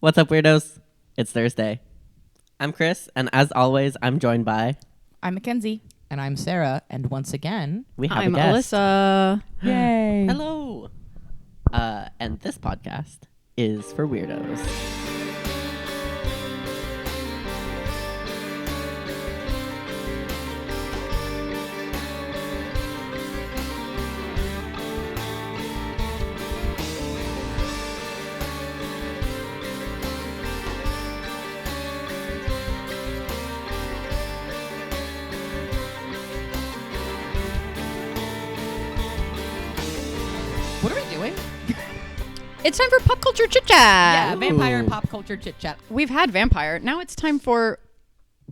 What's up, weirdos? It's Thursday. I'm Chris, and as always, I'm joined by... I'm Mackenzie. And I'm Sarah, and once again... I'm Alyssa. Yay! Hello! And this podcast is for weirdos. What are we doing? It's time for pop culture chit chat. Yeah, vampire and pop culture chit chat. We've had vampire. Now it's time for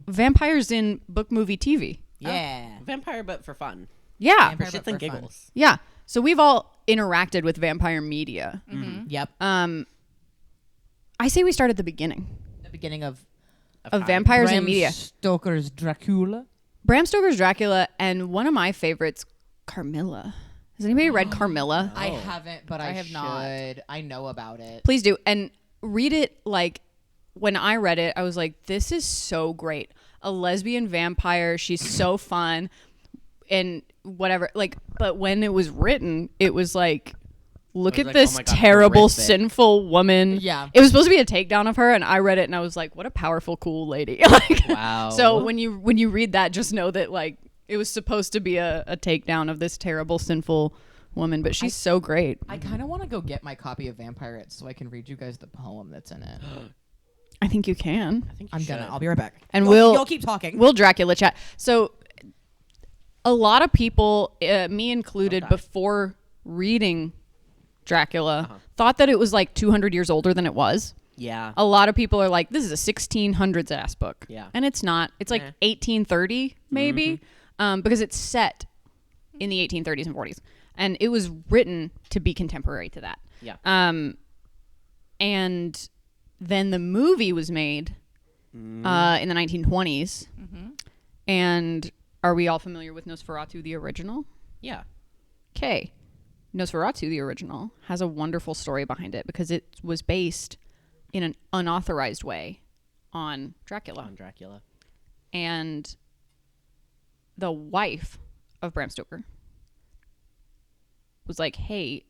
vampires in book, movie, TV. Yeah. Vampire, but for fun. Yeah. Vampire. For shits but and for fun. giggles. Yeah. So we've all interacted with vampire media. Mm-hmm. Yep. I say we start at the beginning The beginning of of vampires in Bram media. Stoker's Dracula. Bram Stoker's Dracula and one of my favorites, Carmilla. Has anybody read Carmilla? I haven't, but I have should. not. I know about it. Please do. And read it. Like, when I read it, I was like, this is so great. A lesbian vampire. She's so fun. And whatever. Like, but when it was written, it was like, look It was at like, this oh my God, terrible, horrific. sinful woman. Yeah. It was supposed to be a takedown of her, and I read it, and I was like, what a powerful, cool lady. Like, Wow. So when you read that, just know that, like, it was supposed to be a takedown of this terrible, sinful woman, but she's so great. I kind of want to go get my copy of Vampire so I can read you guys the poem that's in it. I think you can. I think you I'm should. gonna. I'll be right back. And you'll keep talking. We'll Dracula chat. So a lot of people, me included, Okay. before reading Dracula, thought that it was like 200 years older than it was. Yeah. A lot of people are like, this is a 1600s ass book. Yeah. And it's not. It's like Eh. 1830 maybe, because it's set in the 1830s and 40s. And it was written to be contemporary to that. Yeah. And then the movie was made in the 1920s. And are we all familiar with Nosferatu, the original? Yeah. Okay. Nosferatu, the original, has a wonderful story behind it because it was based in an unauthorized way on Dracula. On Dracula. And the wife of Bram Stoker was like, hey,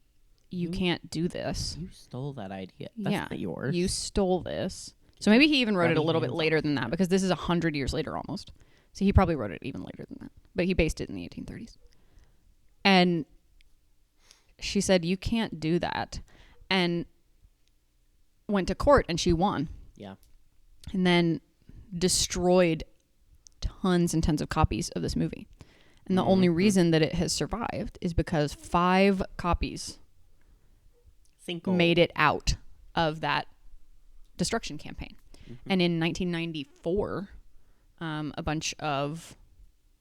you can't do this. You stole that idea. That's not yours. You stole this. So maybe he even wrote it a Rubbing little bit hands later on than that because this is 100 years later almost. So he probably wrote it even later than that. But he based it in the 1830s. And she said, you can't do that. And went to court and she won. Yeah. And then destroyed tons and tons of copies of this movie. And the only reason that it has survived is because 5 copies Cinco. made it out of that destruction campaign. And in 1994, a bunch of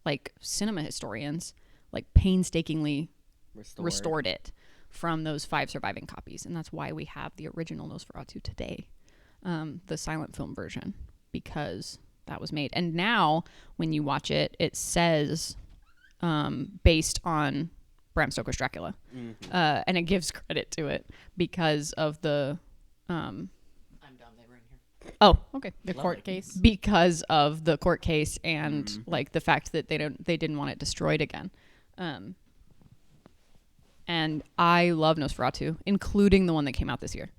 like cinema historians like painstakingly restored it from those 5 surviving copies. And that's why we have the original Nosferatu today, the silent film version, because that was made. And now when you watch it, it says based on Bram Stoker's Dracula. And it gives credit to it because of the I'm done. They were in here. oh, okay. The court case. Because of the court case and like the fact that they didn't want it destroyed again. And I love Nosferatu, including the one that came out this year.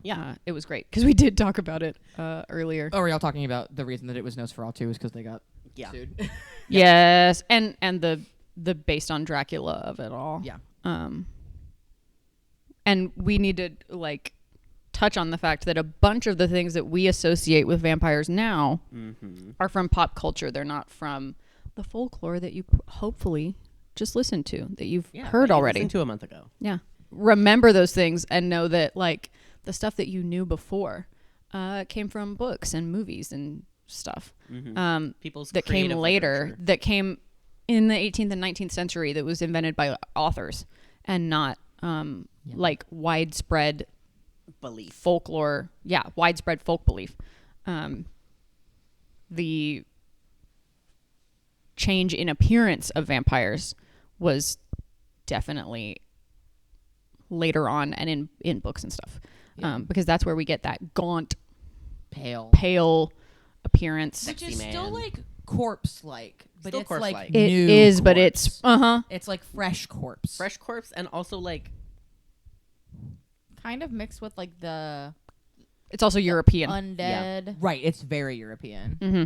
Yeah. It was great because we did talk about it earlier. Oh, are y'all talking about the reason that it was Nosferatu is because they got sued? Yes, and the based on Dracula of it all. Yeah. And we need to like touch on the fact that a bunch of the things that we associate with vampires now are from pop culture. They're not from the folklore that you hopefully just listened to, that you've heard already. Listened to a month ago. Yeah. Remember those things and know that like the stuff that you knew before came from books and movies and stuff. People's that came creative later, literature. that came in the 18th and 19th century, that was invented by authors and not like widespread belief. folklore. Yeah, widespread folk belief. The change in appearance of vampires was definitely later on and in books and stuff. Because that's where we get that gaunt pale appearance. which Sexy is man. still like corpse-like, but Still it's corpse-like. like It new is, but corpse. it's It's like fresh corpse. Fresh corpse, and also like Kind of mixed with like the it's also European. undead. Right, it's very European. Mm-hmm.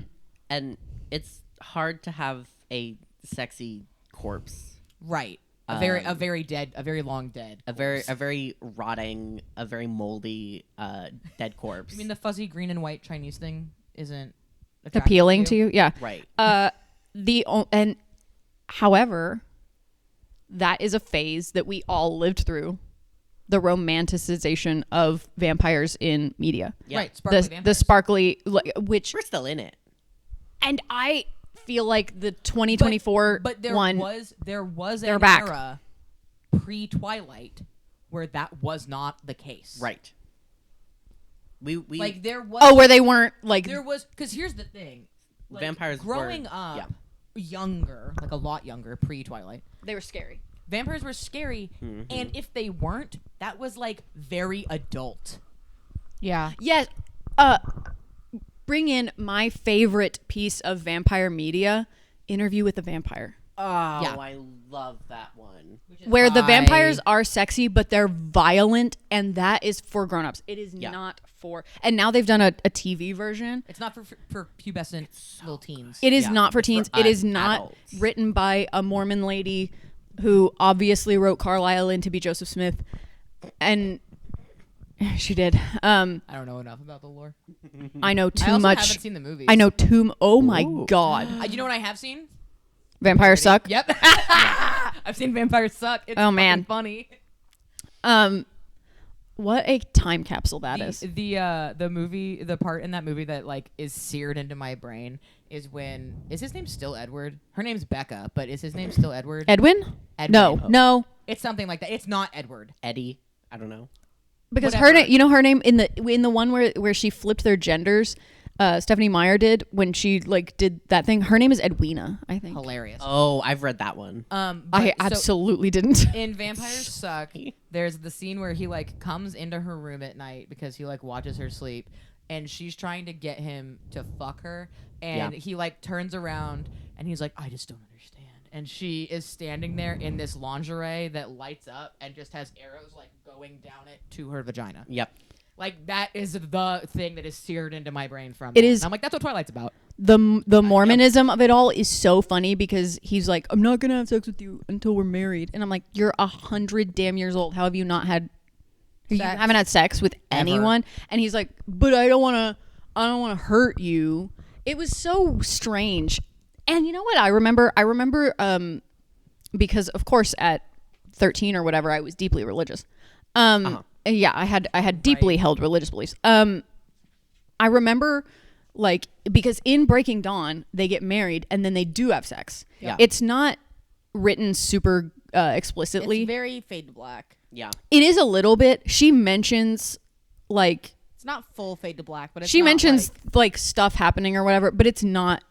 and it's hard to have a sexy corpse. Right. A Um, very long dead. A very rotting, a very moldy, dead corpse. I mean, the fuzzy green and white Chinese thing isn't Appealing to you, yeah. right. And however, that is a phase that we all lived through. The romanticization of vampires in media. Yeah. Right, sparkly The vampires. sparkly, which, We're still in it. and I feel like the 2024 but there one. was they're an back. era pre-Twilight where that was not the case. Right. We Like there was Oh, where they weren't like. there was because here's the thing. Like, Vampires growing were- up yeah. younger, like a lot younger pre-Twilight. They were scary. Vampires were scary, and if they weren't, that was like very adult. Yeah. Yes. Bring in my favorite piece of vampire media, Interview with the Vampire. Oh, Yeah. I love that one. Where the why- vampires are sexy, but they're violent, and that is for grown-ups. It is Yeah. not for... And now they've done a TV version. It's not for pubescent little teens. It is Yeah, not for it's for, teens. It is not adults. written by a Mormon lady who obviously wrote Carlisle in to be Joseph Smith. And she did. I don't know enough about the lore. I know I too also much. haven't seen the movies. I know too... Oh, my Ooh. God. You know what I have seen? Vampires suck. Yep. I've seen Vampires Suck. It's Oh, man. funny. What a time capsule that is. The movie, the part in that movie that like is seared into my brain is when is his name still Edward? Her name's Becca, but is his name still Edward? Edwin? Edwin. No. It's something like that. It's not Edward. Eddie. I don't know. Because Whatever. her name, you know her name in the one where she flipped their genders, Stephanie Meyer did when she like did that thing. Her name is Edwina, I think. Hilarious. Oh, I've read that one. I but- so absolutely didn't. in Vampires Suck, there's the scene where he like comes into her room at night because he like watches her sleep, and she's trying to get him to fuck her, and Yeah. he like turns around and he's like, I just don't understand. And she is standing there in this lingerie that lights up and just has arrows like going down it to her vagina. Yep. Like that is the thing that is seared into my brain from. It that. is- And I'm like, that's what Twilight's about. The Mormonism of it all is so funny because he's like, I'm not gonna have sex with you until we're married, and I'm like, you're 100 damn years old. How have you not had? You Sex. haven't had sex with anyone, and he's like, but I don't want to hurt you. It was so strange. And you know what? I remember because of course at 13 or whatever I was deeply religious. Yeah, I had deeply held religious beliefs. I remember like because in Breaking Dawn they get married and then they do have sex. Yeah. It's not written super explicitly. It's very fade to black. Yeah. It is a little bit. She mentions like It's not full fade to black, but it's she not, mentions like, like stuff happening or whatever, but it's not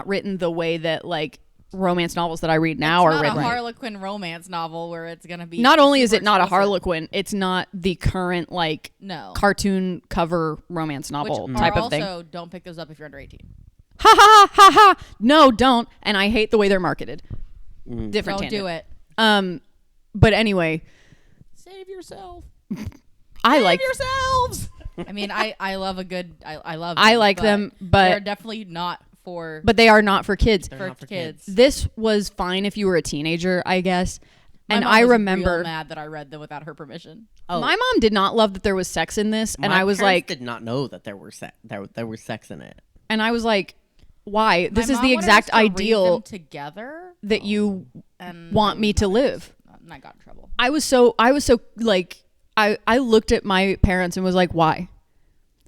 written the way that like romance novels that I read now it's are not written. a Harlequin romance novel where it's gonna be. Not only is super it not a explicit. Harlequin, it's not the current like No. cartoon cover romance novel Which type are of thing. also don't pick those up if you're under 18. Ha ha ha ha! No, don't. And I hate the way they're marketed. Different. Don't do it. But anyway, Save yourself. I like yourselves. I mean, I love a good. I love. I like them, but- they're definitely not for but they are not for kids. They're for not for kids. This was fine if you were a teenager, I guess. My And mom I was remember real mad that I read them without her permission. Oh, my mom did not love that there was sex in this, and my I was parents like, did not know that there were there was sex in it. why? This My is mom the wanted exact us to read them ideal together, that you and want me to live. And I got in trouble. I was so like I looked at my parents and was like, why?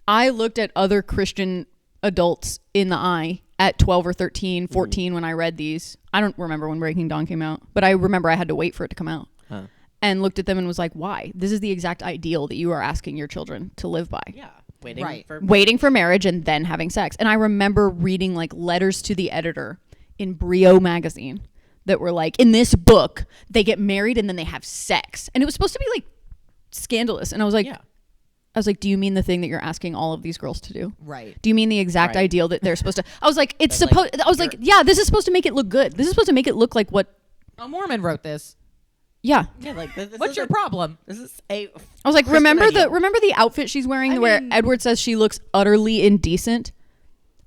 I looked at other Christian adults in the eye at 12 or 13, 14 when I read these. I don't remember when Breaking Dawn came out, but I remember I had to wait for it to come out. Huh. And looked at them and was like, why? This is the exact ideal that you are asking your children to live by. Yeah. Waiting Right. for Waiting for marriage and then having sex. And I remember reading like letters to the editor in Brio magazine that were like, in this book, they get married and then they have sex. And it was supposed to be like scandalous. And I was like, Yeah. I was like, do you mean the thing that you're asking all of these girls to do? Right. Do you mean the exact Right. ideal that they're supposed to? I was like, it's But, like, supposed. I was like, yeah, this is supposed to make it look good. This is supposed to make it look like what? A Mormon wrote this. Yeah. Yeah, like this What's is your a- problem? This is a. I was like, Christian remember ideal. the outfit she's wearing I where mean- Edward says she looks utterly indecent?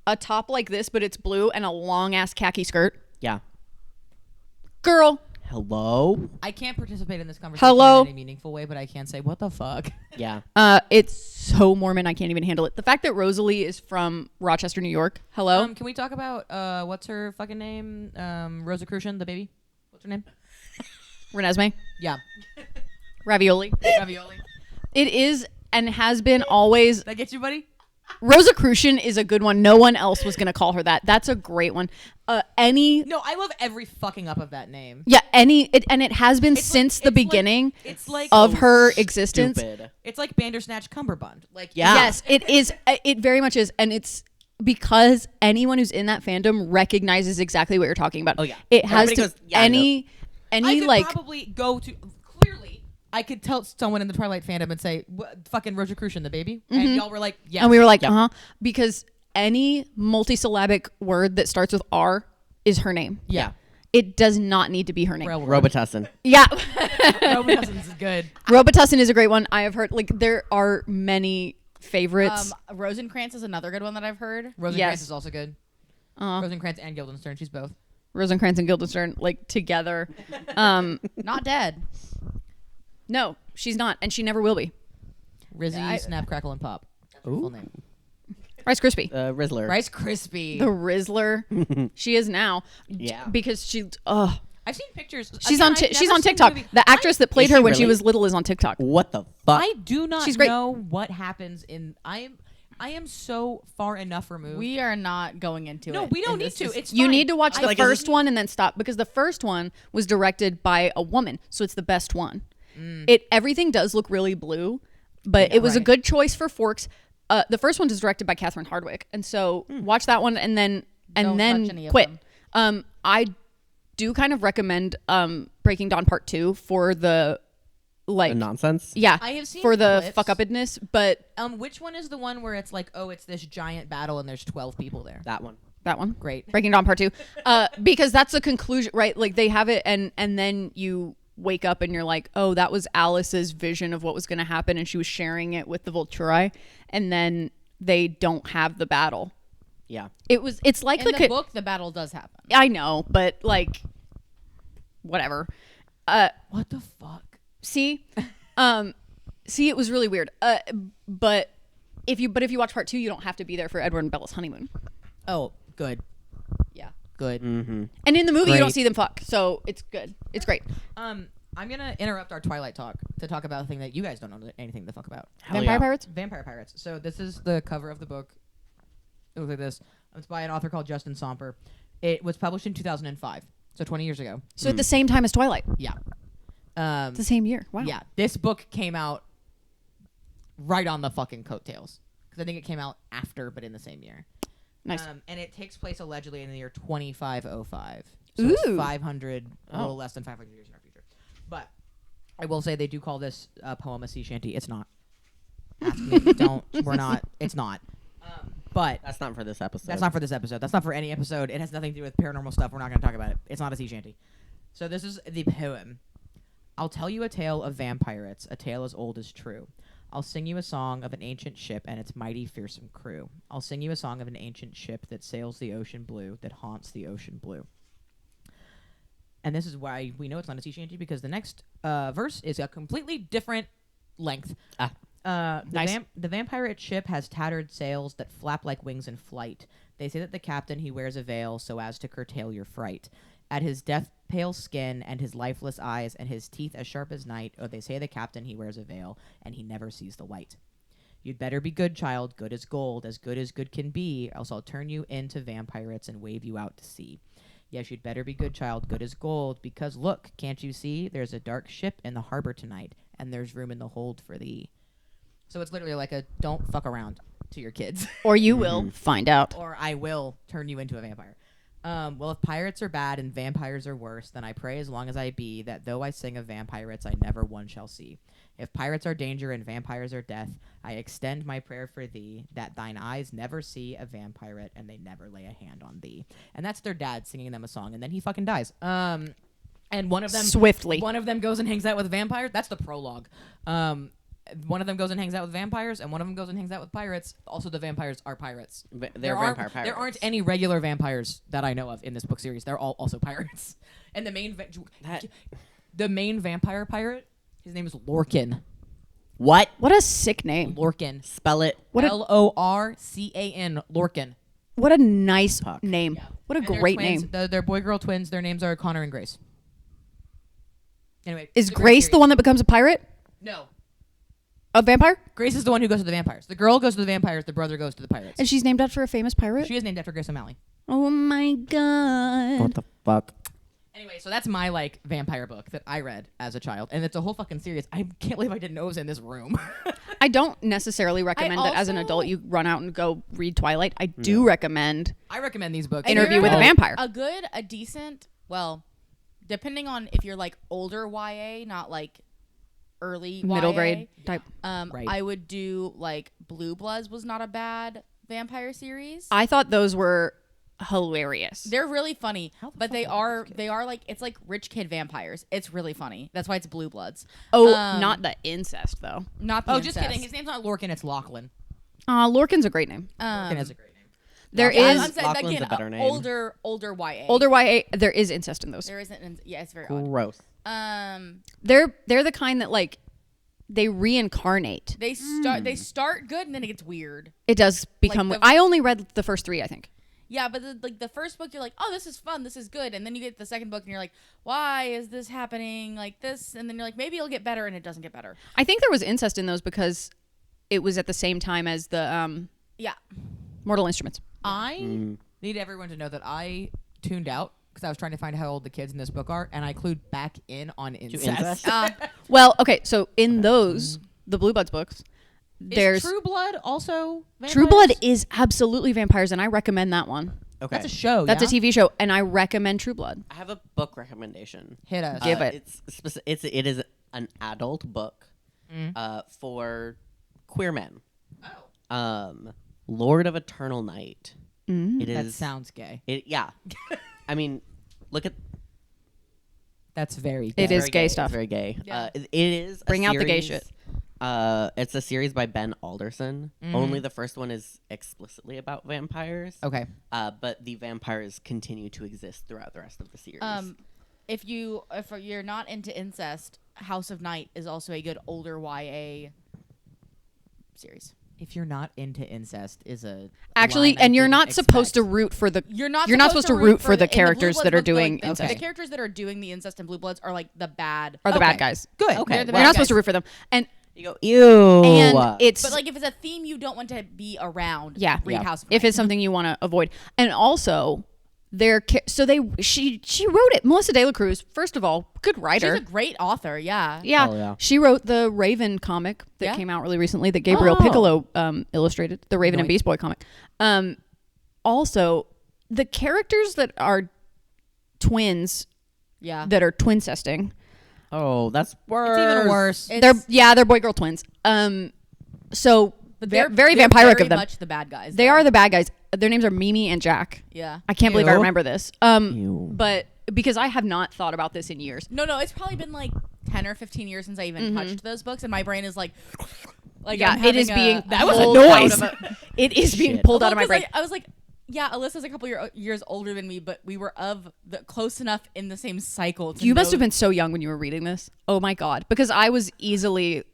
A top like this, but it's blue, and a long ass khaki skirt. Yeah. Girl, Hello. I can't participate in this conversation Hello? in any meaningful way, but I can say, what the fuck? Yeah. it's so Mormon, I can't even handle it. The fact that Rosalie is from Rochester, New York. Hello. Can we talk about what's her fucking name? Rosicrucian, the baby. What's her name? Renesmee. Yeah, Ravioli. ravioli. It is and has been always. That get you, buddy? Rosicrucian is a good one. No one else was going to call her that. That's a great one. Any. No, I love every fucking up of that name. Yeah, and it has been since the beginning It's like of her existence. Stupid. It's like Bandersnatch Cumberbund. Like Yeah. Yes, it is. It very much is, and it's because anyone who's in that fandom recognizes exactly what you're talking about. Oh, yeah. It has Everybody to goes, yeah, I know. I could like probably go to clearly. I could tell someone in the Twilight fandom and say, "Fucking Rosicrucian, the baby," and y'all were like, "Yeah." and we were like, Yeah. because any multisyllabic word that starts with R is her name. "Yeah." It does not need to be her name. Robitussin. Yeah. Robitussin's is good. Robitussin is a great one. I have heard like there are many favorites. Rosencrantz is another good one that I've heard. Rosencrantz Yes. is also good. Uh, Rosencrantz and Guildenstern, she's both. Rosencrantz and Guildenstern like together. Not dead. No, she's not, and she never will be. Rizzy, Snap, Crackle, and Pop. That's her full name. Rice Krispie. Rizzler. Rice Krispie. The Rizzler. She is now. Yeah. Because I've seen pictures. she's Again, on I've she's never on seen TikTok. movie. The actress that played Is her she when she really? was little is on TikTok. What the fuck? I do not She's great. know what happens in. I am so far enough removed. We are not going into it. no, we don't in need this to. dis- It's You fine. need to watch the like, is first it- one and then stop because the first one was directed by a woman, so it's the best one. Mm. Everything does look really blue, but Yeah, it was a right. good choice for Forks. The first one is directed by Catherine Hardwicke, and so watch that one and then Don't touch any of quit. them. I do kind of recommend Breaking Dawn Part 2 for the like Nonsense. yeah I have seen for the clips. fuck upness, but Which one is the one where it's like, oh, it's this giant battle and there's 12 people there? That one. that one. Great. Breaking Dawn Part 2. Because that's the conclusion, right? Like they have it and then you wake up and you're like, oh, that was Alice's vision of what was going to happen and she was sharing it with the Volturi and then they don't have the battle. Yeah. It's like In the book, the battle does happen. I know, but like whatever. What the fuck? See? See, it was really weird. But if you watch part 2, you don't have to be there for Edward and Bella's honeymoon. Oh, good. Yeah. Good. Mm-hmm. And in the movie you don't Great. see them fuck. So it's good. It's great. I'm gonna interrupt our Twilight talk to talk about a thing that you guys don't know anything the fuck about. Vampire Pirates? Vampire Pirates. So this is the cover of the book. It looks like this. It's by an author called Justin Somper. It was published in 2005, so 20 years ago. So at the same time as Twilight. Yeah. It's the same year. Wow. Yeah. This book came out right on the fucking coattails because I think it came out after, but in the same year. Nice. And it takes place allegedly in the year 2505. So it's Ooh. 500, a little less than 500 years in our future. But I will say they do call this poem a sea shanty. It's not. Ask me. Don't. We're not. It's not. But That's not for this episode. that's not for this episode. That's not for any episode. It has nothing to do with paranormal stuff. We're not going to talk about it. It's not a sea shanty. So this is the poem. I'll tell you a tale of vampirates, a tale as old as true. I'll sing you a song of an ancient ship and its mighty fearsome crew. I'll sing you a song of an ancient ship that sails the ocean blue, that haunts the ocean blue. And this is why we know it's not a sea shanty, because the next verse is a completely different length. Nice. The vampirate ship has tattered sails that flap like wings in flight. They say that the captain, he wears a veil so as to curtail your fright. At his death-pale skin and his lifeless eyes and his teeth as sharp as night, oh, they say the captain, he wears a veil and he never sees the light. You'd better be good, child, good as good can be, else I'll turn you into vampirates and wave you out to sea. Yes, you'd better be good, child, good as gold, because look, can't you see? There's a dark ship in the harbor tonight, and there's room in the hold for thee. So it's literally like a don't fuck around to your kids. Or you will find out. Or I will turn you into a vampire. Well, if pirates are bad and vampires are worse, then I pray as long as I be that though I sing of vampirates, I never one shall see. If pirates are danger and vampires are death, I extend my prayer for thee, that thine eyes never see a vampirate and they never lay a hand on thee. And that's their dad singing them a song, and then he fucking dies. And one of them Swiftly. One of them goes and hangs out with vampires. That's the prologue. One of them goes and hangs out with vampires, and one of them goes and hangs out with pirates. Also, the vampires are pirates. They're vampire pirates. There aren't any regular vampires that I know of in this book series. They're all also pirates. And the main vampire pirate, his name is Lorcan. What? What a sick name. Lorcan. Spell it. Lorcan. Lorcan. What a nice Fuck. name. Yeah. What a And they're great twins. name. They're boy-girl twins. Their names are Connor and Grace. Anyway. Is it's a great Grace the series. one that becomes a pirate? No. A vampire? Grace is the one who goes to the vampires. The girl goes to the vampires. The brother goes to the pirates. And she's named after a famous pirate? She is named after Grace O'Malley. Oh my god. What the fuck? Anyway, so that's my vampire book that I read as a child, and it's a whole fucking series. I can't believe I didn't know it was in this room. I don't necessarily recommend that as an also- adult you run out and go read Twilight. I do recommend I recommend these books. Interview you're with a Vampire. A decent, well, depending on if you're older YA, not early middle YA, grade type. Right. I would do Blue Bloods was not a bad vampire series. I thought those were hilarious. They're really funny, How the but fuck they are are it's like rich kid vampires. It's really funny. That's why it's Blue Bloods. Oh, not the incest though. Not the Oh, just incest. kidding. His name's not Lorcan. It's Lachlan. Lorcan's a great name. Lorcan is a great name. There Lachlan- is I'm saying Lachlan's again, a better name. older YA. older YA. There is incest in those. There isn't. Yeah, it's very odd. Gross. They're the kind that they reincarnate. They start good and then it gets weird. It does become. the- I only read the first 3, I think. Yeah, but the first book you're like, oh, this is fun, this is good, and then you get the second book and you're like, why is this happening like this? And then you're like, maybe it'll get better, and it doesn't get better. I think there was incest in those because it was at the same time as the Yeah. Mortal Instruments. I need everyone to know that I tuned out because I was trying to find how old the kids in this book are, and I clued back in on incest. incest? Well, okay, so in those the Blue Bloods books, there's Is True Blood also vampires? True Blood is absolutely vampires, and I recommend that one. Okay. That's a show. That's yeah? a TV show, and I recommend True Blood. I have a book recommendation. Hit us. Give it. It is an adult book for queer men. Lord of Eternal Night. It That is. sounds gay. Yeah. I mean, look at. That's very gay. It is very gay It's stuff. very gay. Yeah. It is. Bring out the gay shit. It's a series by Ben Alderson. Only the first one is explicitly about vampires. Okay. But the vampires continue to exist throughout the rest of the series. If you're not into incest, House of Night is also a good older YA series. If you're not into incest, is a Actually, line I and you're didn't not supposed to expect. root for the. You're not supposed to root for the in Blue characters Bloods that are book, doing the incest. characters that are doing the incest in Blue Bloods are the bad. Are the bad Okay. guys. Good. Okay. They're the You're bad not supposed to guys. root for them, and you go, ew. and it's But if it's a theme you don't want to be around, yeah. read House of Night. If it's something you want to avoid, and also she wrote it. Melissa De La Cruz, first of all, good writer. She's a great author. Yeah. Yeah. Oh, yeah. She wrote the Raven comic that Yeah. came out really recently that Gabriel Oh. Piccolo illustrated, the Raven and Yoink. Beast Boy comic. Also, the characters that are twins Yeah. that are twincesting, Oh, that's worse. It's even worse. they're boy girl twins. So But very they're vampiric very of them. much the bad guys. They though. are the bad guys. Their names are Mimi and Jack. Yeah. I can't believe I Ew. remember this. Ew. But because I have not thought about this in years. No, it's probably been 10 or 15 years since I even touched those books, and my brain is Yeah, I'm it is having being That was a pulled out noise. of it is being Shit. pulled out of my Well, 'cause, brain. I was yeah, Alyssa's a couple years older than me, but we were close enough in the same cycle. To You must know- have been so young when you were reading this. Oh my god, because I was easily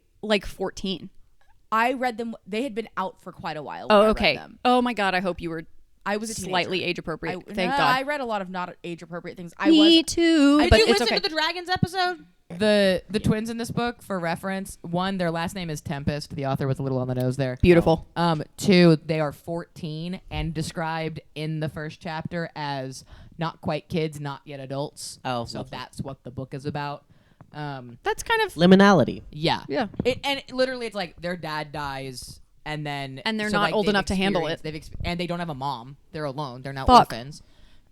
14. I read them. They had been out for quite a while. When Oh, I read okay. them. Oh my god, I hope you were I was a teenager. slightly age appropriate. Thank No, God. I read a lot of not age appropriate things. Me too, Did but you it's listen okay. to the Dragons episode? The twins in this book, for reference, one, their last name is Tempest. The author was a little on the nose there. Beautiful. Two, they are 14 and described in the first chapter as not quite kids, not yet adults. Oh, so lovely. that's what the book is about. That's kind of Liminality. Yeah. yeah. Literally, it's like their dad dies, and then And they're not old they've enough to handle experienced- and they don't have a mom. They're alone. They're now Fuck. orphans.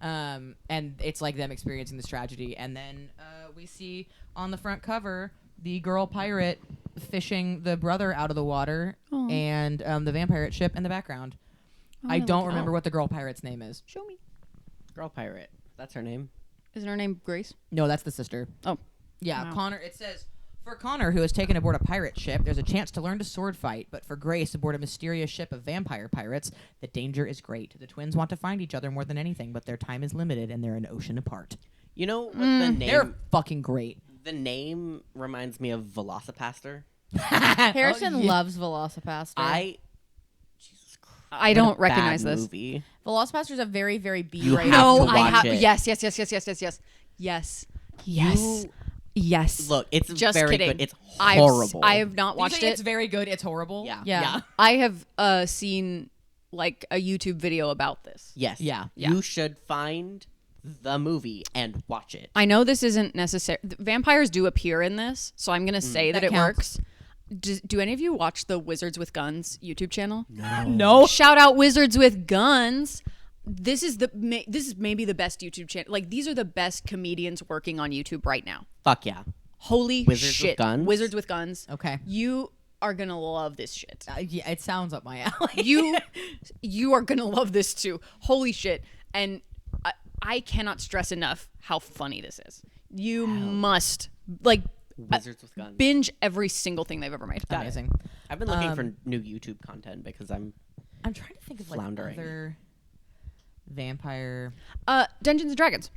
And it's like them experiencing this tragedy, and then we see on the front cover the girl pirate fishing the brother out of the water, Aw. and the vampire ship in the background. I don't remember what the girl pirate's name is. Show me. Girl pirate. That's her name. Isn't her name Grace? No, that's the sister. Oh. Yeah, Wow. Connor. It says, for Connor, who has taken aboard a pirate ship, there's a chance to learn to sword fight. But for Grace, aboard a mysterious ship of vampire pirates, the danger is great. The twins want to find each other more than anything, but their time is limited and they're an ocean apart. You know what the They're name? fucking great. The name reminds me of Velocipaster. Harrison Oh, yeah. loves Velocipaster. Jesus Christ. I don't What a recognize bad this. movie. Velocipaster's a very, very B You rated. have No, to I watch have. it. Yes, yes, yes, yes, yes, yes, yes, yes, yes, yes. Look, it's Just very kidding. good. It's I've horrible. I have not You watched say it. It's very good. It's horrible. Yeah. Yeah. I have seen like a YouTube video about this. Yes. Yeah. You should find the movie and watch it. I know this isn't necessary. Vampires do appear in this, so I'm gonna say that That it counts. works. Do any of you watch the Wizards with Guns YouTube channel? No. Shout out Wizards with Guns. This is maybe the best YouTube channel. Like these are the best comedians working on YouTube right now. Fuck yeah. Holy Wizards with shit! Guns? Wizards with Guns. Okay. You are gonna love this shit. Yeah, it sounds up my alley. You are gonna love this too. Holy shit! And I cannot stress enough how funny this is. You must like Wizards with Guns. binge every single thing they've ever made. Amazing. I've been looking for new YouTube content because I'm I'm trying to think of like Floundering. other vampire. Dungeons and Dragons.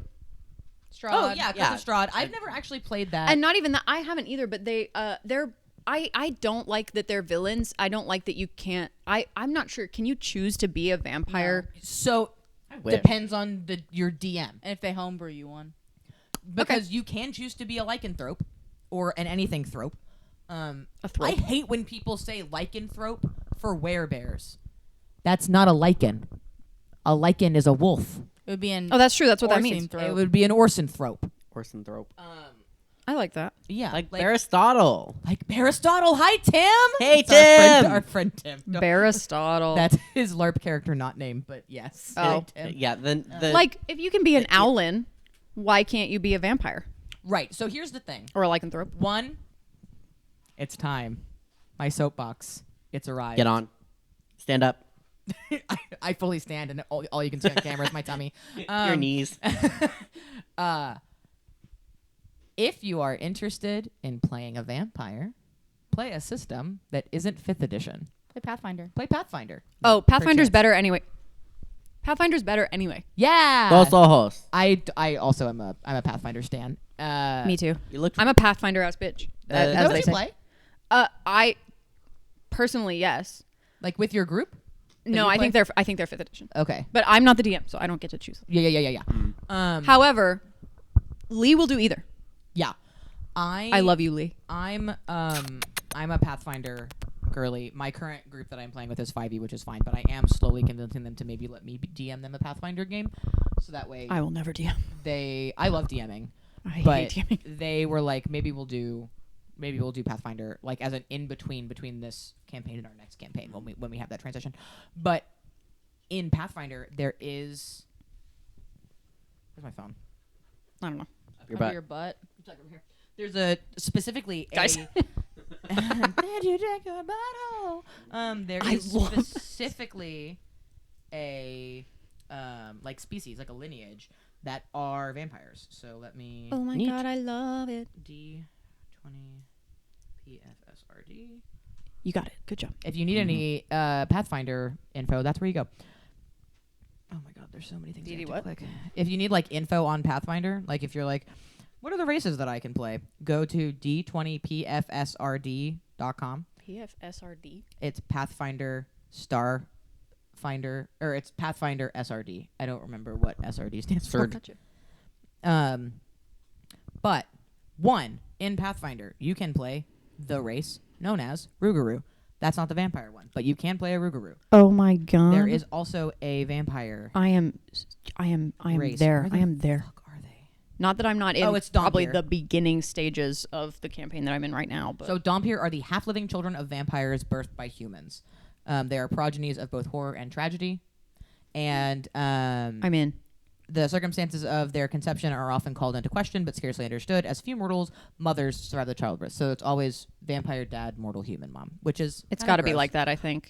Strahd. Oh yeah, Yeah. Curse of Strahd. I've never actually played that. And not even that. I haven't either. But they're. I don't like that they're villains. I don't like that you can't. I'm not sure. Can you choose to be a vampire? so wish. depends on your DM And if they homebrew you one. because you can choose to be a lycanthrope or an anything thrope. A I thrope. hate when people say lycanthrope for werebears. That's not a lichen. A lichen is a wolf. It would be an Oh, that's true. That's what that Orson means. thrope. It would be an orsanthrope. Orsanthrope. I like that. Yeah, Like Aristotle. like Aristotle. Hi, Tim. Hey, It's our friend- Tim! Our friend Tim. No, Aristotle. That's his LARP character, not name, but yes. Oh. Hey, Tim. Yeah. The like if you can be an owlin, why can't you be a vampire Right. So here's the thing. or a lycanthrope? One, it's time. My soapbox. It's arrived. get on. Stand up. I fully stand, and all you can see on camera is my tummy. Your knees. If you are interested in playing a vampire, play a system that isn't 5th edition. Play Pathfinder. Play Pathfinder. Oh, Pathfinder's chance. better anyway. Pathfinder's better anyway. Yeah. Dos ojos. I also am a Pathfinder stan. Me too. You look. I'm a Pathfinder ass bitch. Is as that what they you say. play? I personally yes. Like with your group? No, you I play? think they're 5th edition. Okay. But I'm not the DM, so I don't get to choose. Yeah. However, Lee will do either. Yeah. I love you, Lee. I'm a Pathfinder girly. My current group that I'm playing with is 5e, which is fine, but I am slowly convincing them to maybe let me DM them a Pathfinder game, so that way I will never DM. I love DMing, I but hate DMing. they were like, maybe we'll do Pathfinder like as an in between this campaign and our next campaign when we have that transition. But in Pathfinder there is where's my phone? I don't know. Your Under butt. your butt. It's like over here. There's a specifically Guys. Did you check your butthole? There I is love this. specifically a like species, like a lineage that are vampires. So let me Oh my Neat. god, I love it. D20 PFSRD. You got it. Good job. If you need any Pathfinder info, that's where you go. Oh my god, there's so many things. I DD have to what? click. If you need like info on Pathfinder, like if you're like, what are the races that I can play? Go to d20pfsrd.com. PFSRD. It's Pathfinder Starfinder, or it's Pathfinder SRD. I don't remember what SRD stands for. Surd. Gotcha. But one in Pathfinder, you can play the race known as Rougarou. That's not the vampire one, but you can play a Rougarou. Oh my god. There is also a vampire I am race. there. Where the I am there. fuck are they? Not that I'm not in Oh, it's probably Dompier. the beginning stages of the campaign that I'm in right now, but So Dompier are the half-living children of vampires birthed by humans. They are progenies of both horror and tragedy. And I'm in. The circumstances of their conception are often called into question, but scarcely understood, as few mortals' mothers survive the childbirth. So it's always vampire dad, mortal human mom, which is It's kinda got to be gross. like that, I think.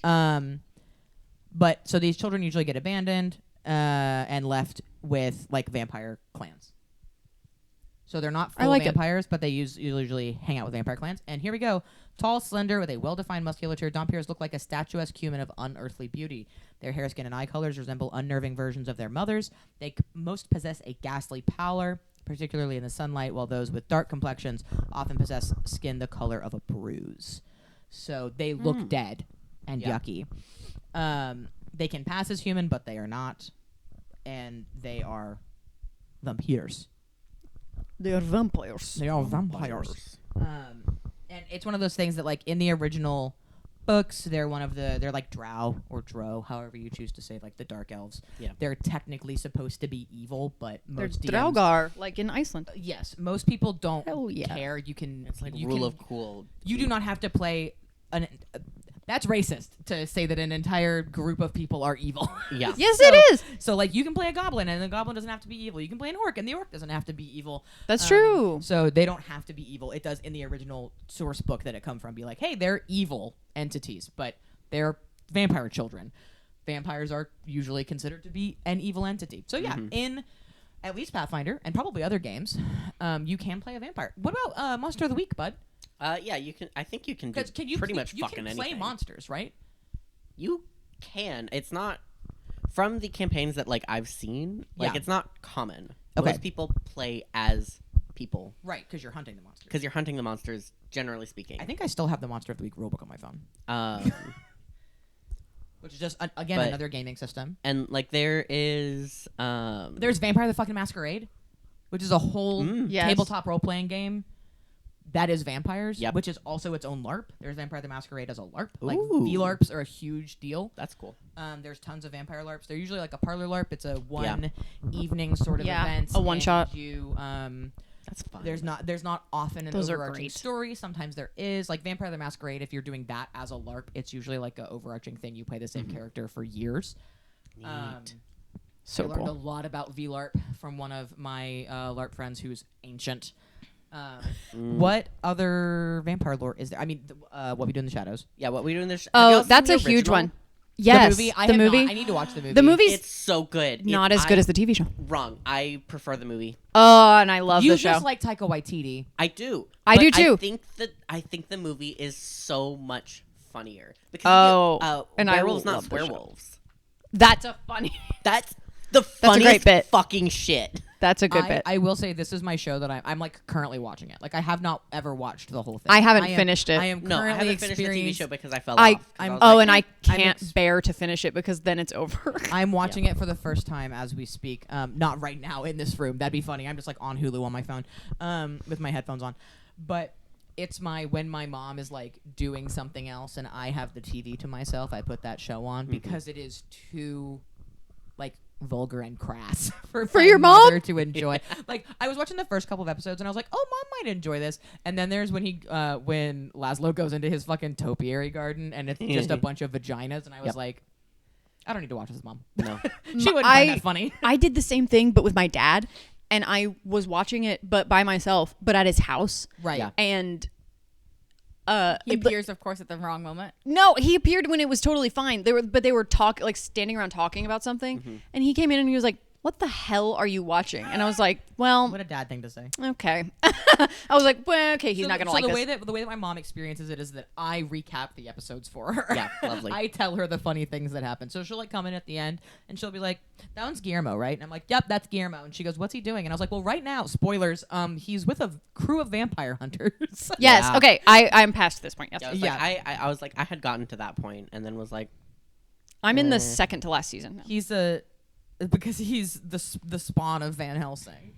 But so these children usually get abandoned and left with like vampire clans. So they're not full like it. vampires, but they usually hang out with vampire clans. And here we go. Tall, slender, with a well-defined musculature, Dompiers look like a statuesque human of unearthly beauty. Their hair, skin, and eye colors resemble unnerving versions of their mothers. They most possess a ghastly pallor, particularly in the sunlight, while those with dark complexions often possess skin the color of a bruise. So they look dead and yucky. They can pass as human, but they are not. And they are vampires. They are vampires. They are vampires. And it's one of those things that, like, in the original books, they're like drow or drow, however you choose to say, like the dark elves. Yeah. They're technically supposed to be evil, but They're most DMs, Draugr, like in Iceland. yes, most people don't Hell yeah. care. You can. It's like you rule can- of cool. You do not have to play an. That's racist to say that an entire group of people are evil. Yeah. Yes, it is. So, like, you can play a goblin, and the goblin doesn't have to be evil. You can play an orc, and the orc doesn't have to be evil. That's true. So they don't have to be evil. It does in the original source book that it come from be like, hey, they're evil entities, but they're vampire children. Vampires are usually considered to be an evil entity. So yeah, in at least Pathfinder and probably other games, you can play a vampire. What about Monster of the Week, bud? Yeah, you can. I think you can do Can you pretty much you fucking can play anything. monsters, right? You can. It's not from the campaigns that like I've seen. Like Yeah. it's not common. Okay. Most people play as people Right, because you're hunting the monsters. because you're hunting the monsters. Generally speaking, I think I still have the Monster of the Week rulebook on my phone, which is just again But- another gaming system. and like there is There's Vampire the fucking Masquerade, which is a whole Yes. tabletop role playing game that is vampires, Yep. which is also its own LARP. There's Vampire the Masquerade as a LARP. Like Ooh. V-LARPs are a huge deal. that's cool. There's tons of vampire LARPs. They're usually like a parlor LARP. It's a one evening sort of Yeah, event. a one and shot. You That's fun. there's not often an Those are overarching great. story. Sometimes there is. Like Vampire the Masquerade, if you're doing that as a LARP, it's usually like an overarching thing. You play the same character for years. Neat. So I learned a cool. lot about VLARP from one of my LARP friends who's ancient. What other vampire lore is there? I mean, What We Do in the Shadows. Yeah, what we do in this? Oh, that's a huge one. Yes, The movie. I the have movie. Not. I need to watch the movie. The movie's It's so good. not as good as the TV show. Wrong. I prefer the movie. Oh, and I love You the show. just like Taika Waititi. I do. I but do too. I think the movie is so much funnier because and I werewolves, not love the show. werewolves. That's a funny. That's the a great funniest bit. fucking shit. That's a good bit. I will say this is my show that I'm like currently watching it. Like I have not ever watched the whole thing. I haven't am- finished it. I am No, I currently haven't finished the TV experienced- show because I fell I off. 'cause I'm- was oh, like, and I I'm can't ex- bear to finish it because then it's over. I'm watching it for the first time as we speak. Not right now in this room. That'd be funny. I'm just like on Hulu on my phone, with my headphones on. But it's when my mom is like doing something else and I have the TV to myself, I put that show on because it is too like vulgar and crass for my your mom? mother to enjoy. Like I was watching the first couple of episodes and I was like, oh, mom might enjoy this. And then there's when when Laszlo goes into his fucking topiary garden and it's just a bunch of vaginas and I was Yep. like, I don't need to watch this, mom. No. She wouldn't find that funny. I did the same thing, but with my dad, and I was watching it, but by myself, but at his house, Right. Yeah. and He but- appears, of course, at the wrong moment. no, he appeared when it was totally fine. They were talking, like standing around talking about something, and he came in and he was like, "What the hell are you watching?" And I was like, "Well, What a dad thing to say. okay." I was like, "Well, okay, he's not gonna like the this." way that my mom experiences it is that I recap the episodes for her. Yeah, lovely. I tell her the funny things that happen. So she'll like come in at the end and she'll be like, "That one's Guillermo, right?" And I'm like, "Yep, that's Guillermo." And she goes, "What's he doing?" And I was like, "Well, right now, spoilers. He's with a crew of vampire hunters." Yes. Yeah. Okay. I'm past this point. Yes. Yeah, I was Yeah. like, I was like, I had gotten to that point, and then was like, I'm in the second to last season. He's because he's the spawn of Van Helsing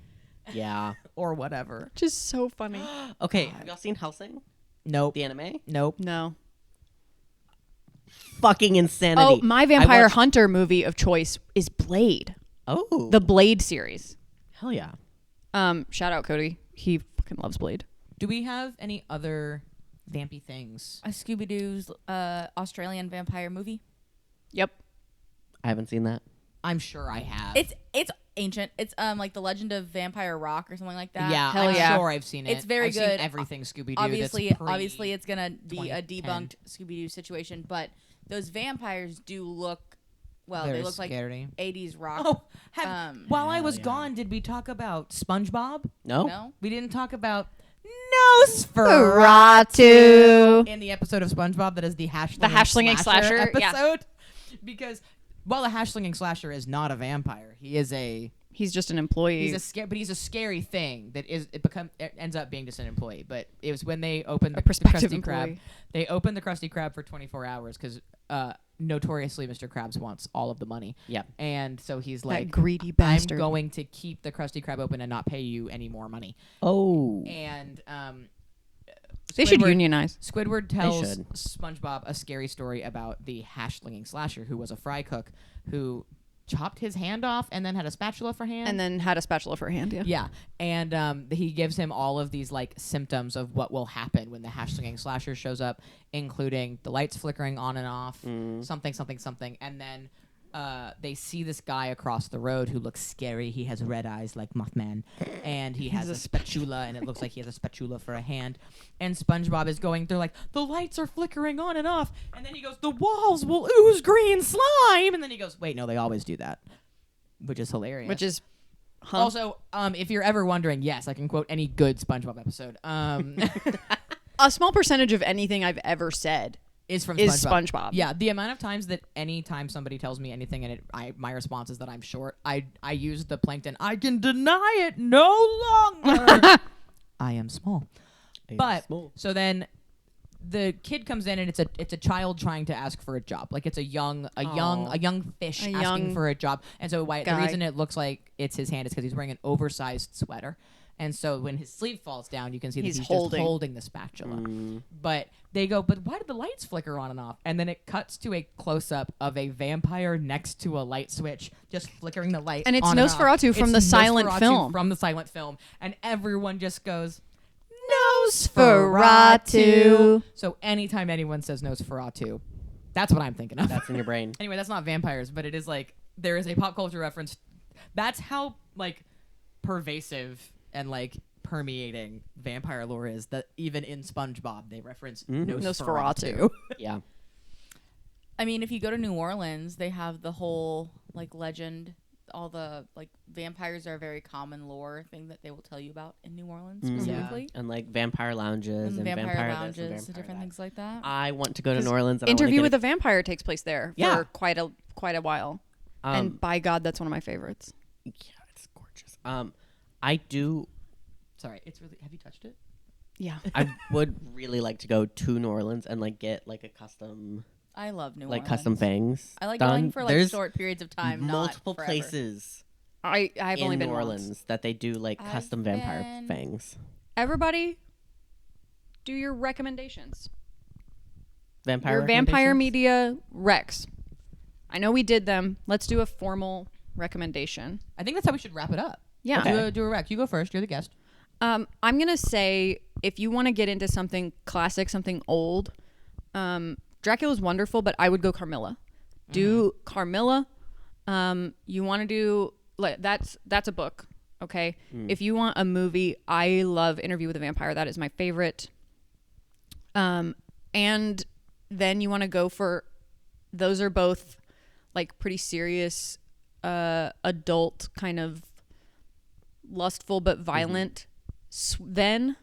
yeah. or whatever. Just so funny. Okay, have y'all seen Helsing? Nope. The anime? Nope. No. Fucking insanity. Oh, my I Vampire watched- Hunter movie of choice is Blade, Oh, the Blade series. hell yeah. Shout out Cody. He fucking loves Blade. Do we have any other vampy things? A Scooby Doo's Australian vampire movie. Yep. I haven't seen that. I'm sure I have. It's ancient. It's like the Legend of Vampire Rock or something like that. Yeah, Hell I'm yeah. sure I've seen it. It's very I've good. Seen everything Scooby Doo. Obviously, it's gonna be a 2010. debunked Scooby Doo situation, but those vampires do look. Well, Very they look scary. like 80s rock. Oh, while I Hell was yeah. gone, did we talk about SpongeBob? No? We didn't talk about Nosferatu. in the episode of SpongeBob that is the hash-slinging slasher, yeah. episode. Because while the hash-slinging slasher is not a vampire, he is a He's just an employee. he's a scary thing that ends up being just an employee. But it was when they opened the prospective Krusty Krab. employee. They opened the Krusty Krab for 24 hours because notoriously Mr. Krabs wants all of the money. Yeah. And so he's that like, greedy bastard. I'm going to keep the Krusty Krab open and not pay you any more money. Oh. And They should Squidward- unionize. Squidward tells should. SpongeBob a scary story about the hash-slinging slasher who was a fry cook who chopped his hand off and then had a spatula for hand. And then had a spatula for a hand, yeah. Yeah, and he gives him all of these like symptoms of what will happen when the hash-slinging slasher shows up, including the lights flickering on and off, something, and then they see this guy across the road who looks scary. He has red eyes like Mothman, and he has a spatula, and it looks like he has a spatula for a hand. And SpongeBob is going through like, the lights are flickering on and off, and then he goes, the walls will ooze green slime, and then he goes, wait, no, they always do that, which is hilarious. Which is Also, if you're ever wondering, yes, I can quote any good SpongeBob episode. a small percentage of anything I've ever said Is from is SpongeBob. Yeah, the amount of times that anytime somebody tells me anything and my response is that I'm short, I use the plankton. I can deny it no longer. I am small. But so then the kid comes in and it's a child trying to ask for a job. Like it's a young fish asking young for a job. And so the guy. reason it looks like it's his hand is because he's wearing an oversized sweater. And so when his sleeve falls down, you can see that he's just holding the spatula. But they go, but why did the lights flicker on and off? And then it cuts to a close-up of a vampire next to a light switch, just flickering the light And it's on and off. Nosferatu from the silent Nosferatu film. From the silent film. And everyone just goes, Nosferatu. So anytime anyone says Nosferatu, that's what I'm thinking of. That's in your brain. Anyway, that's not vampires, but it is like, there is a pop culture reference. That's how, like, pervasive and like permeating vampire lore is that even in SpongeBob they reference Nosferatu. Yeah. I mean, if you go to New Orleans, they have the whole like legend. All the like vampires are a very common lore thing that they will tell you about in New Orleans specifically. And like vampire lounges and vampire this lounges and and vampire different that. things like that. I want to go to New 'Cause Orleans. And Interview I with a Vampire takes place there Yeah. for quite a while. And by God, that's one of my favorites. yeah, it's gorgeous. I do. Sorry, it's really. Have you touched it? Yeah. I would really like to go to New Orleans and like get like a custom, I love New like Orleans. custom fangs. I like done. going for like There's short periods of time. multiple not forever. places I've only in been New once. Orleans that they do like I've custom vampire been- fangs. Everybody, do your recommendations. Vampire. Your vampire recommendations? media recs. I know we did them. Let's do a formal recommendation. I think that's how we should wrap it up. Yeah. Okay. Do a rec. You go first. You're the guest. I'm gonna say if you want to get into something classic, something old, Dracula's wonderful, but I would go Carmilla. Do Carmilla. You want to do like that's a book. Okay. If you want a movie, I love Interview with a Vampire. That is my favorite. And then you want to go for those are both like pretty serious, adult kind of lustful but violent. Then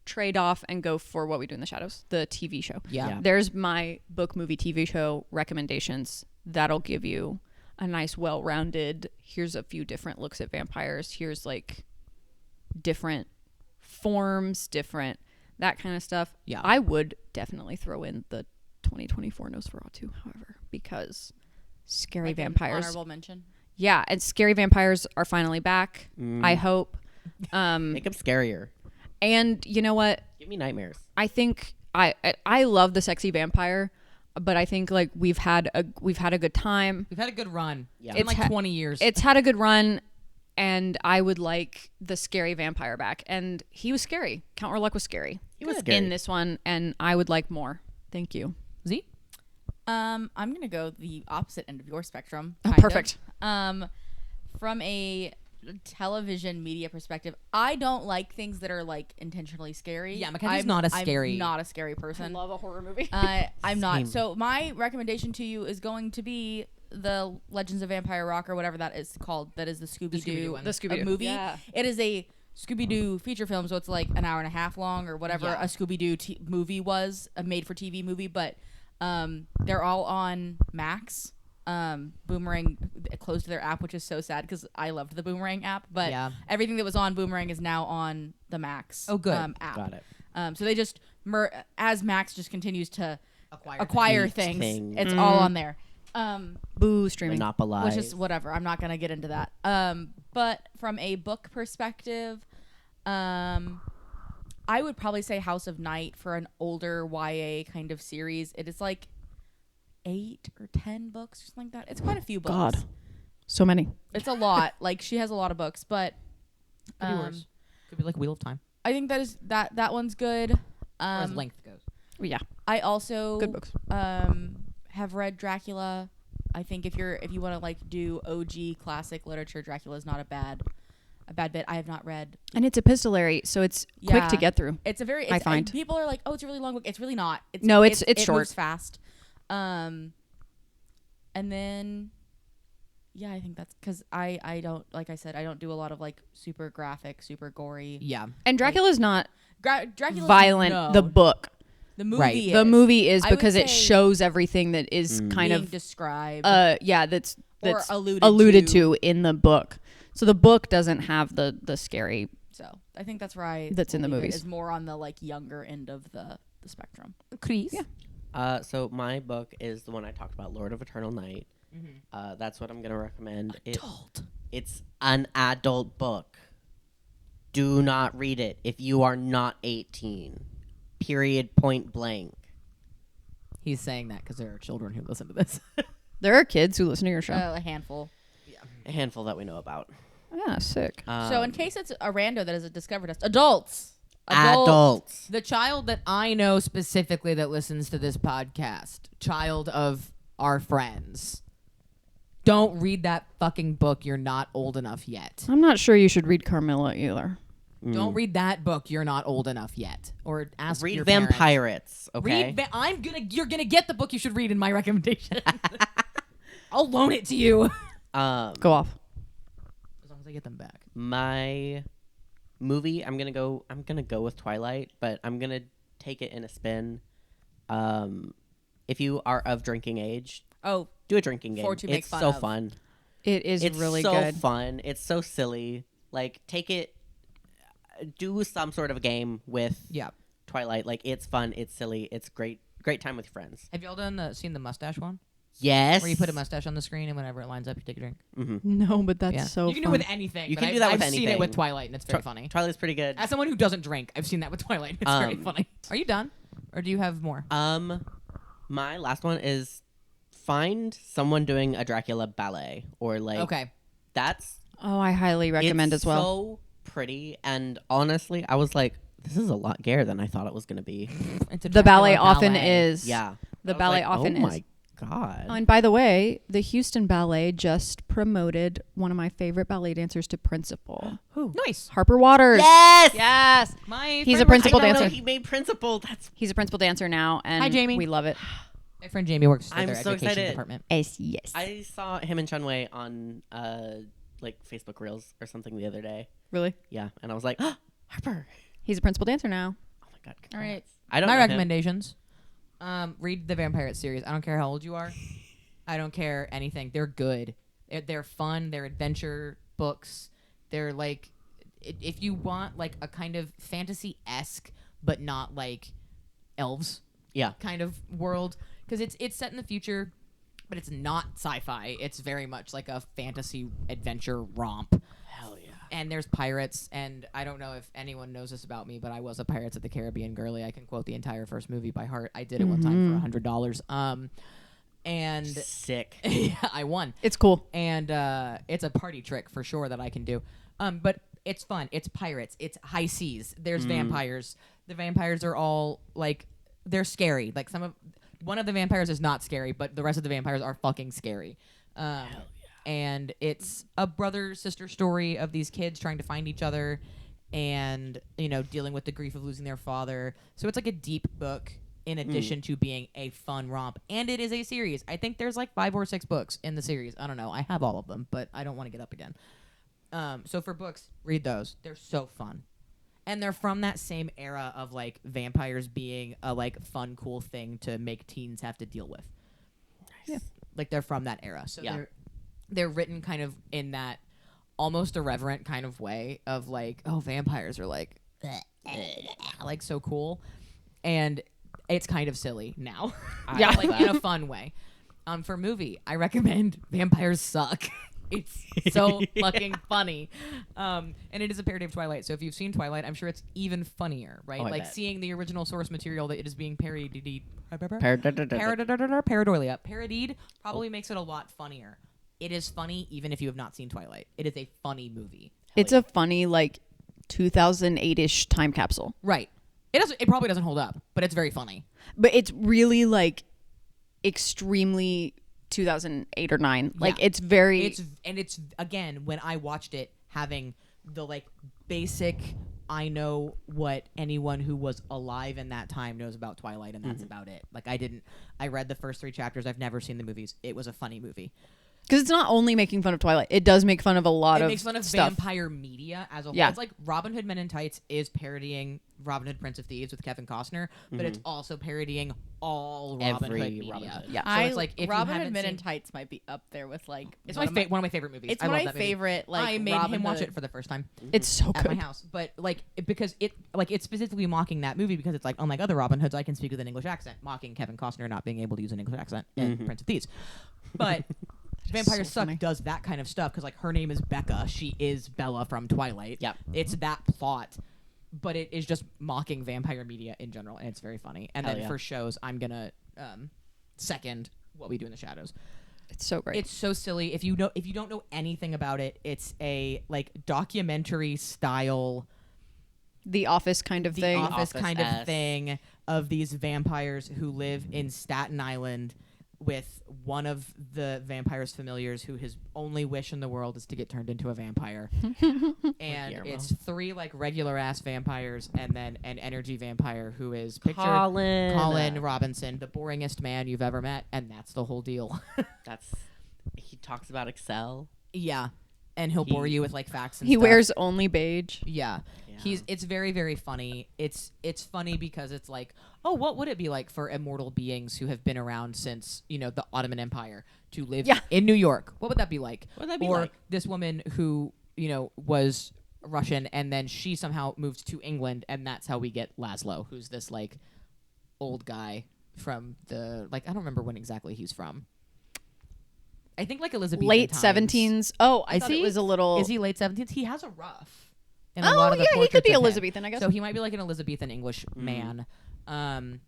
trade off and go for What We Do in the Shadows, the TV show. Yeah. There's my book, movie, TV show recommendations. That'll give you a nice, well-rounded, here's a few different looks at vampires. Here's like different forms, different, that kind of stuff. Yeah. I would definitely throw in the 2024 Nosferatu, however, because scary Like an vampires. Honorable mention. Yeah, and scary vampires are finally back. I hope. Make them scarier. And you know what? Give me nightmares. I think I love the sexy vampire, but I think like we've had a good time. We've had a good run. Yeah. It's been It's like ha- 20 years. It's had a good run, and I would like the scary vampire back. And he was scary. Count Orlok was scary. He was scary. in this one, and I would like more. Thank you. Z? I'm gonna go the opposite end of your spectrum. Oh, kind of. perfect. from a television media perspective, I don't like things that are like intentionally scary. Yeah, Mackenzie's not a scary- I'm not a scary person. love a horror movie. I'm not. Same. So my recommendation to you is going to be the Legends of Vampire Rock, or whatever that is called. That is the Scooby-Doo Scooby-Doo one. The Scooby-Doo. movie. Yeah. It is a Scooby-Doo feature film, so it's like an hour and a half long, or whatever Yeah. a Scooby-Doo movie was, a made-for-TV movie. But they're all on Max. Boomerang closed their app, which is so sad because I loved the Boomerang app, but Yeah. everything that was on Boomerang is now on the Max good. app. Got it. So they just as Max just continues to Acquire acquire Each things, thing. it's all on there. Boo streaming. Monopolize. Which is whatever. I'm not gonna get into that. But from a book perspective, I would probably say House of Night for an older YA kind of series. It is like 8 or 10 books or something like that. It's quite a few books. God. So many. It's a lot. Like she has a lot of books, but Could be worse. Could be like Wheel of Time. I think that one's good. As length goes. Yeah. I also Good books. have read Dracula. I think if you want to like do OG classic literature, Dracula is not a bad bit. I have not read. And it's epistolary, so it's quick to Yeah. get through. It's a very. I It's, find. people are like, oh, it's a really long book. It's really not. It's It's short. moves fast. And then, yeah, I think that's because I don't, like I said, I don't do a lot of like super graphic, super gory. Yeah. And Dracula's not Dracula's violent. no. The book. The movie. Right. Is. The movie is I would because it say shows everything that is kind being of described. that's Or alluded alluded to. to in the book. So the book doesn't have the scary. So I think that's where That's in the believe it movies. is more on the like younger end of the spectrum. Chris. Yeah. So my book is the one I talked about, Lord of Eternal Night. That's what I'm gonna recommend. It's an adult book. Do not read it if you are not 18. Period. Point blank. He's saying that because there are children who listen to this. There are kids who listen to your show. A handful. A handful that we know about. Yeah, sick. So in case it's a rando that has discovered us, adults. Adults. The child that I know specifically that listens to this podcast, child of our friends, don't read that fucking book. You're not old enough yet. I'm not sure you should read Carmilla either. Don't read that book. You're not old enough yet. Or ask Read your parents. Vampirates. Okay. You're gonna get the book you should read in my recommendation. I'll loan it to you. Go off. As long as I get them back. My movie, I'm gonna go with Twilight, but I'm gonna take it in a spin. If you are of drinking age, Oh, do a drinking game. For to make It's fun so of. fun. It is It's really so good. fun. It's so silly. Like, take it, do some sort of a game with Yeah. Twilight. Like, it's fun. It's silly. It's great. Great time with your friends. Have y'all done seen the mustache one? Yes. Where you put a mustache on the screen and whenever it lines up, you take a drink. No, but that's Yeah. so you can fun. do it with anything. You but can do that with I've seen it anything. with Twilight, and it's very funny. Twilight's pretty good. As someone who doesn't drink, I've seen that with Twilight. It's very funny. Are you done, or do you have more? My last one is find someone doing a Dracula ballet or like. Okay. That's Oh, I highly recommend it's as well. so pretty, and honestly, I was like, this is a lot gayer than I thought it was gonna be. It's a The ballet Dracula often ballet. is. Yeah. The I was ballet like, often oh is. my god. Oh, and by the way, the Houston Ballet just promoted one of my favorite ballet dancers to principal. Nice. Harper Waters. Yes. Yes. My He's a friend- principal I don't know, dancer. he made principal. That's He's a principal dancer now, and Hi, Jamie. we love it. My friend Jamie works at I'm their so education excited. department. Yes. I saw him and Chunwei on like Facebook Reels or something the other day. Really? Yeah, and I was like, oh, Harper. He's a principal dancer now. Oh my god. all right. I don't My know him. recommendations. Read the Vampire series. I don't care how old you are. I don't care anything. They're good. They're fun. They're adventure books. They're like, if you want like a kind of fantasy-esque, but not like elves Yeah. kind of world, because it's set in the future, but it's not sci-fi. It's very much like a fantasy adventure romp. Hell yeah. And there's pirates, and I don't know if anyone knows this about me, but I was a Pirates of the Caribbean girly. I can quote the entire first movie by heart. I did it one time for $100. And Sick. yeah, I won. It's cool. And it's a party trick for sure that I can do. But it's fun. It's pirates. It's high seas. There's vampires. The vampires are all like, they're scary. Like one of the vampires is not scary, but the rest of the vampires are fucking scary. and it's a brother-sister story of these kids trying to find each other and, dealing with the grief of losing their father. So it's like a deep book in addition to being a fun romp. And it is a series. I think there's like 5 or 6 books in the series. I don't know. I have all of them, but I don't want to get up again. So for books, read those. They're so fun. And they're from that same era of like vampires being a like fun, cool thing to make teens have to deal with. Yeah. Like they're from that era. So they're written kind of in that almost irreverent kind of way of like, oh, vampires are like so cool. And it's kind of silly now. Like in a fun way. For movie, I recommend Vampires Suck. It's so fucking funny. And it is a parody of Twilight. So if you've seen Twilight, I'm sure it's even funnier, right? Oh, like seeing the original source material that it is being parodied probably makes it a lot funnier. It is funny even if you have not seen Twilight. It is a funny movie. It's a funny, like, 2008-ish time capsule. Right. It probably doesn't hold up, but it's very funny. But it's really, like, extremely 2008 or 9. Like, it's very... It's again, when I watched it, having the, like, basic... I know what anyone who was alive in that time knows about Twilight, and that's about it. Like, I read the first 3 chapters. I've never seen the movies. It was a funny movie. Because it's not only making fun of Twilight. It does make fun of a lot of It makes fun of stuff. vampire media as a whole. Yeah. It's like Robin Hood Men in Tights is parodying Robin Hood Prince of Thieves with Kevin Costner, but it's also parodying all Robin Hood media. Robin Hood. Yeah. So it's like if Robin you Hood haven't Men in seen, Tights might be up there with like it's one of my favorite movies. It's I one love of my that movie. favorite. Like I made Robin him watch Hood. it for the first time It's so at my good. house, but because it's specifically mocking that movie because it's like, unlike other Robin Hoods, I can speak with an English accent, mocking Kevin Costner not being able to use an English accent in Prince of Thieves. But Vampires so Suck funny. does that kind of stuff because like her name is Becca, she is Bella from Twilight. Yep. It's that plot, but it is just mocking vampire media in general, and it's very funny. And Hell then yeah. for shows, I'm gonna second What We Do in the Shadows. It's so great. It's so silly. If you don't know anything about it, it's a like documentary style, the Office kind of thing. Office kind of Office-esque. thing of these vampires who live in Staten Island with one of the vampire's familiars who his only wish in the world is to get turned into a vampire. And Guillermo. it's 3 like regular ass vampires and then an energy vampire who is Colin Robinson, the boringest man you've ever met, and that's the whole deal. He talks about Excel. Yeah. And he'll bore you with like facts and He stuff. wears only beige. Yeah. It's very, very funny. It's funny because it's like, oh, what would it be like for immortal beings who have been around since, the Ottoman Empire to live in New York? What would that be like? What would that be or like? this woman who, was Russian and then she somehow moved to England, and that's how we get Laszlo, who's this like old guy from the I don't remember when exactly he's from. I think like Elizabethan Late times. 17s. Oh, I Is thought he? it was a little... Is he late 17th? He has a ruff. In a Oh, lot of the yeah, he could portraits be of him. Elizabethan, I guess. So he might be like an Elizabethan English man. And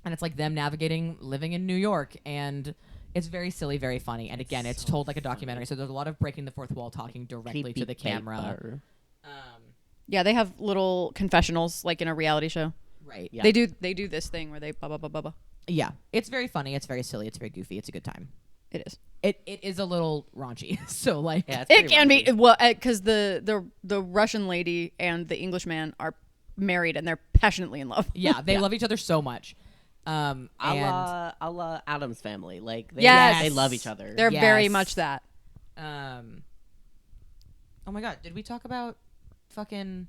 it's like them navigating living in New York, and it's very silly, very funny. And again, it's told like a documentary. So there's a lot of breaking the fourth wall, talking directly to the camera. Yeah, they have little confessionals like in a reality show. Right. Yeah. They do this thing where they blah blah blah blah blah. Yeah. It's very funny. It's very silly. It's very goofy. It's a good time. It is. It is a little raunchy. So like, Yeah, it's It pretty can raunchy. be well because the Russian lady and the English man are married and they're passionately in love. yeah, they love each other so much. A la Adam's Family. Like they, Yes. they love each other. They're very Yes. much that. Oh my god, did we talk about fucking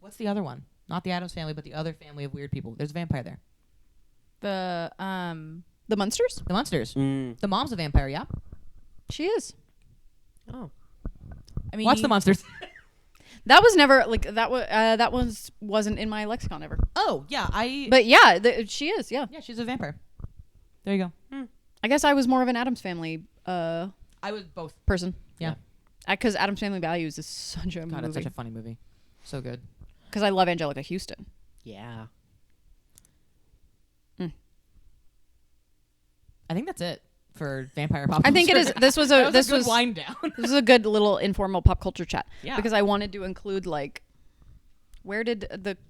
what's the other one? Not the Addams Family, but the other family of weird people. There's a vampire there. The Munsters? The Munsters. Mm. The mom's a vampire, yeah? She is. Oh. I mean, Watch The Munsters. That was never like that wasn't in my lexicon ever. Oh, yeah, But yeah, she is. Yeah. yeah, she's a vampire. There you go. I guess I was more of an Addams Family I was both. person. Yeah. Because Addams Family Values is such a God, it's movie. such a funny movie. So good. Because I love Angelica Houston. Yeah. I think that's it for vampire pop I think it culture. is. This was That a this good was wind down. this was a good little informal pop culture chat. Yeah. Because I wanted to include like, where did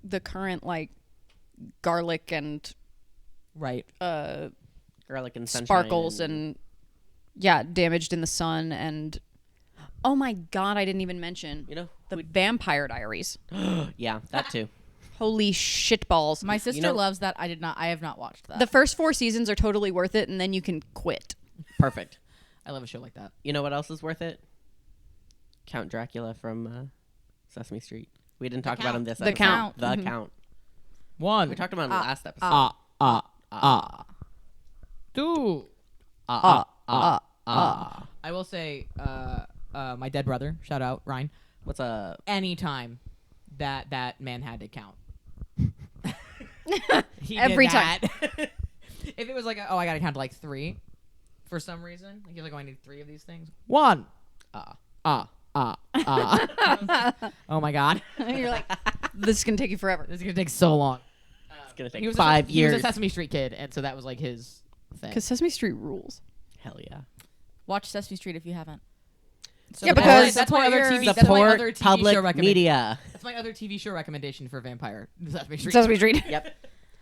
the current like garlic and Right. Garlic and Sunshine sparkles and and damaged in the sun. And oh my God, I didn't even mention the Vampire Diaries. Yeah, that too. Holy shitballs. My sister loves that. I have not watched that. The first 4 seasons are totally worth it, and then you can quit. Perfect. I love a show like that. You know what else is worth it? Count Dracula from Sesame Street. We didn't talk about him this The episode. Count. The Count. One. We talked about him in the last episode. Two. Ah. I will say, my dead brother, shout out, Ryan. What's up? Anytime that man had to count. He Every did that. If it was like, I gotta count to like 3 for some reason. Like, you're like, I need 3 of these things. 1. Oh my God. You're like, this is going to take you forever. This is gonna take so long. It's going to He take was 5 years. He was a Sesame Street kid, and so that was like his thing. Because Sesame Street rules. Hell yeah. Watch Sesame Street if you haven't. Yeah, because that's my other TV. That's my Support other TV show public recommendation. media. That's my other TV show recommendation for Vampire. Sesame Street. Sesame Street. Yep.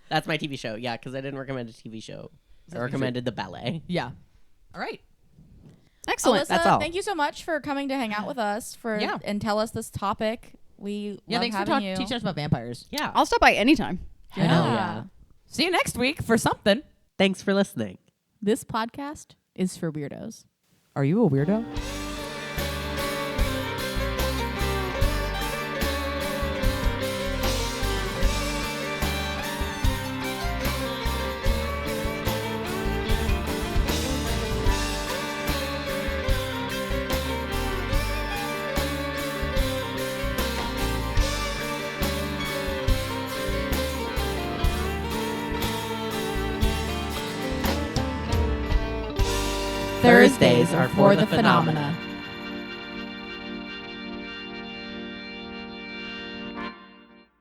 That's my TV show. Yeah, because I didn't recommend a TV show. I recommended the ballet. Yeah. All right. Excellent. Alyssa, That's all. thank you so much for coming to hang out with us and tell us this topic. We love Thanks for having you. teaching us about vampires. Yeah. I'll stop by anytime. Hell yeah. See you next week for something. Thanks for listening. This podcast is for weirdos. Are you a weirdo? Thursdays are for the phenomena.